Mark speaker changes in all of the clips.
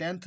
Speaker 1: 10th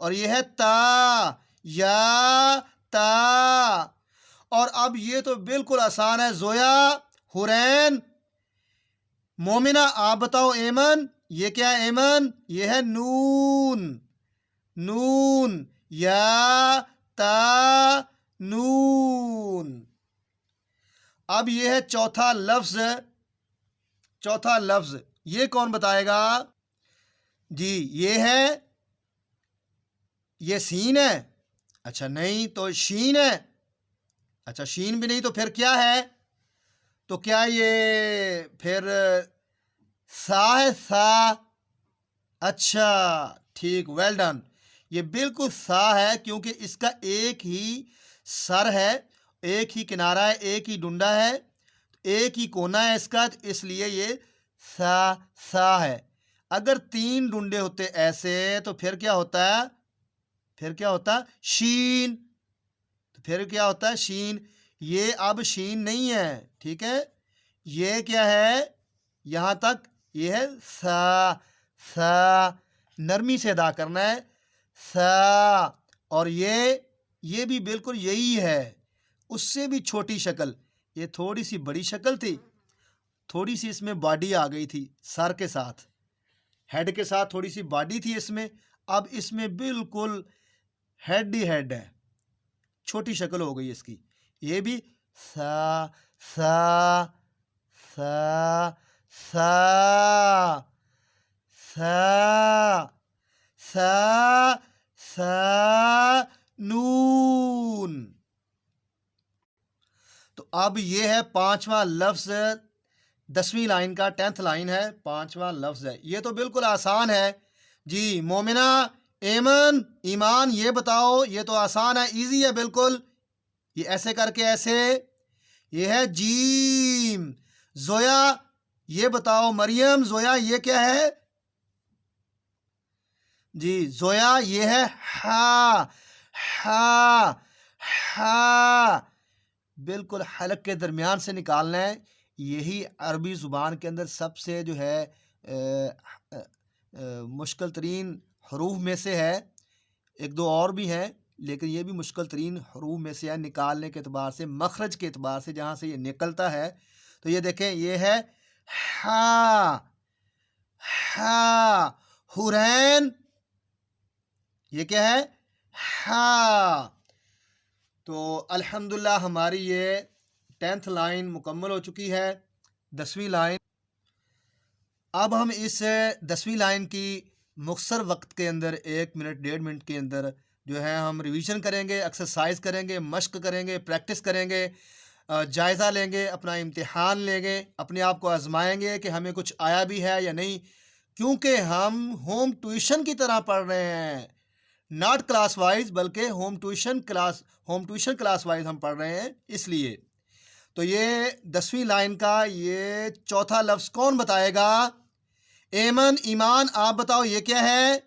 Speaker 1: اور یہ ہے تا، یا تا. اور اب یہ تو بالکل آسان ہے. زویا، حورین، مومنہ. آپ بتاؤ ایمن. یہ کیا ہے ایمن؟ یہ ہے نون. نون، یا تا نون. اب یہ ہے چوتھا لفظ. چوتھا لفظ یہ کون بتائے گا؟ جی یہ ہے، یہ سین ہے. اچھا نہیں تو شین ہے. اچھا شین بھی نہیں تو پھر کیا ہے؟ تو کیا یہ پھر سا ہے؟ سا. اچھا ٹھیک، ویل ڈن. یہ بالکل سا ہے کیونکہ اس کا ایک ہی سر ہے، ایک ہی کنارہ ہے، ایک ہی ڈنڈا ہے، ایک ہی کونا ہے اس کا، اس لیے یہ سا ہے. اگر 3 ڈنڈے ہوتے ایسے تو پھر کیا ہوتا ہے؟ پھر کیا ہوتا؟ شین. تو پھر کیا ہوتا ہے؟ شین. یہ اب شین نہیں ہے، ٹھیک ہے. یہ کیا ہے؟ یہاں تک یہ ہے سا. سا نرمی سے ادا کرنا ہے. سا. اور یہ بھی بالکل یہی ہے، اس سے بھی چھوٹی شکل. یہ تھوڑی سی بڑی شکل تھی، تھوڑی سی اس میں باڈی آ گئی تھی سر کے ساتھ، ہیڈ کے ساتھ تھوڑی سی باڈی تھی اس میں. اب اس میں بالکل ہیڈ ہی ہیڈ ہے، چھوٹی شکل ہو گئی اس کی. یہ بھی سا سا سا سا سا سا سا نون. تو اب یہ ہے 5واں لفظ 10ویں لائن کا، 10th لائن ہے، 5واں لفظ ہے. یہ تو بالکل آسان ہے. جی مومنہ، ایمن، ایمان، یہ بتاؤ. یہ تو آسان ہے، ایزی ہے بالکل. یہ ایسے کر کے ایسے. یہ ہے جیم. زویا یہ بتاؤ. مریم، زویا یہ کیا ہے؟ جی زویا یہ ہے ہا. ہا ہا بالکل حلق کے درمیان سے نکالنا ہے. یہی عربی زبان کے اندر سب سے جو ہے مشکل ترین حروف میں سے ہے. ایک دو اور بھی ہیں لیکن یہ بھی مشکل ترین حروف میں سے ہے نکالنے کے اعتبار سے، مخرج کے اعتبار سے، جہاں سے یہ نکلتا ہے. تو یہ دیکھیں، یہ ہے ہا. ہا. حورین یہ کیا ہے؟ ہا. تو الحمدللہ ہماری یہ 10th لائن مکمل ہو چکی ہے. 10ویں لائن. اب ہم اس 10ویں لائن کی مختصر وقت کے اندر 1 منٹ 1.5 منٹ کے اندر جو ہے ہم ریویژن کریں گے، ایکسرسائز کریں گے، مشق کریں گے، پریکٹس کریں گے، جائزہ لیں گے، اپنا امتحان لیں گے، اپنے آپ کو آزمائیں گے کہ ہمیں کچھ آیا بھی ہے یا نہیں. کیونکہ ہم ہوم ٹیوشن کی طرح پڑھ رہے ہیں، ناٹ کلاس وائز، بلکہ ہوم ٹیوشن کلاس وائز ہم پڑھ رہے ہیں، اس لیے. تو یہ 10ویں لائن کا یہ چوتھا لفظ کون بتائے گا؟ ایمن، ایمان، آپ بتاؤ. یہ کیا ہے؟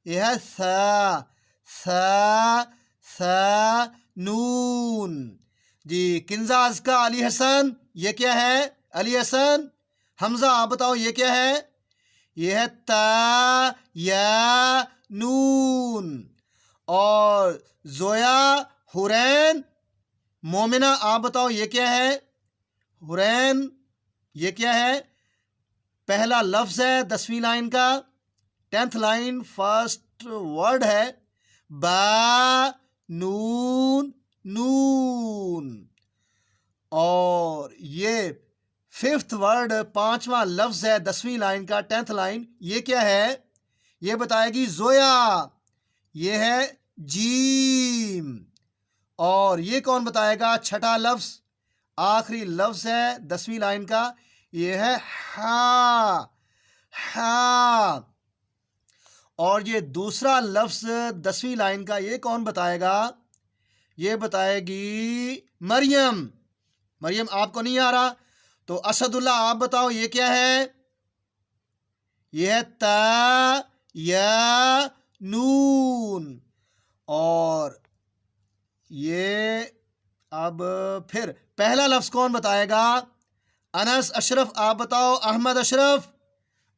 Speaker 1: یہ ہے سا. سا سا نون. جی کنزہ، ازکا، علی حسن یہ کیا ہے؟ علی حسن. حمزہ آپ بتاؤ یہ کیا ہے؟ یہ ہے تا یا نون. اور زویا، حورین، مومنہ آپ بتاؤ یہ کیا ہے؟ حورین یہ کیا ہے؟ پہلا لفظ ہے 10ویں لائن کا، 10th لائن، فرسٹ ورڈ ہے با نون نون. اور یہ 5th ورڈ، 5واں لفظ ہے 10ویں لائن کا، 10th لائن. یہ کیا ہے؟ یہ بتائے گی زویا. یہ ہے جیم. اور یہ کون بتائے گا؟ چھٹا لفظ، آخری لفظ ہے 10ویں لائن کا، یہ ہے ہا. ہا. اور یہ دوسرا لفظ 10ویں لائن کا، یہ کون بتائے گا؟ یہ بتائے گی مریم. مریم آپ کو نہیں آ رہا تو اسد اللہ آپ بتاؤ یہ کیا ہے؟ یہ ہے تا یا نون. اور یہ اب پھر پہلا لفظ کون بتائے گا؟ انس، اشرف آپ بتاؤ. احمد، اشرف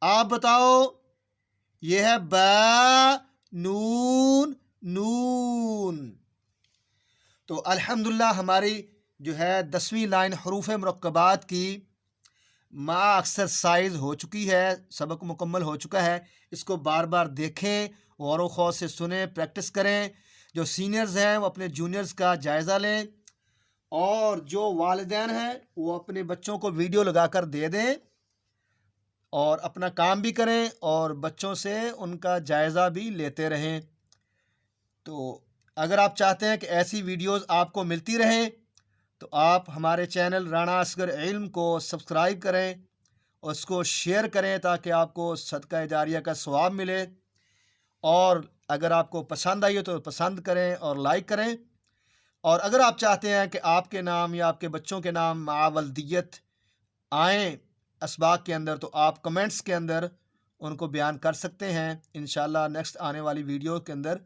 Speaker 1: آپ بتاؤ. یہ ہے با نون نون. تو الحمدللہ ہماری جو ہے 10ویں لائن حروف مرکبات کی مع ایکسرسائز ہو چکی ہے، سبق مکمل ہو چکا ہے. اس کو بار بار دیکھیں، غور و خوض سے سنیں، پریکٹس کریں. جو سینئرز ہیں وہ اپنے جونیئرز کا جائزہ لیں، اور جو والدین ہیں وہ اپنے بچوں کو ویڈیو لگا کر دے دیں اور اپنا کام بھی کریں اور بچوں سے ان کا جائزہ بھی لیتے رہیں. تو اگر آپ چاہتے ہیں کہ ایسی ویڈیوز آپ کو ملتی رہیں تو آپ ہمارے چینل رانا اصغر علم کو سبسکرائب کریں اور اس کو شیئر کریں تاکہ آپ کو صدقہ جاریہ کا ثواب ملے. اور اگر آپ کو پسند آئی ہو تو پسند کریں اور لائک کریں. اور اگر آپ چاہتے ہیں کہ آپ کے نام یا آپ کے بچوں کے نام مع ولدیت آئیں اسباق کے اندر، تو آپ کمنٹس کے اندر ان کو بیان کر سکتے ہیں. انشاءاللہ نیکسٹ آنے والی ویڈیو کے اندر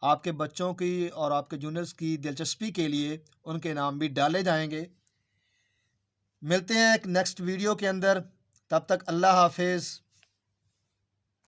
Speaker 1: آپ کے بچوں کی اور آپ کے جونیئرز کی دلچسپی کے لیے ان کے نام بھی ڈالے جائیں گے. ملتے ہیں ایک نیکسٹ ویڈیو کے اندر، تب تک اللہ حافظ.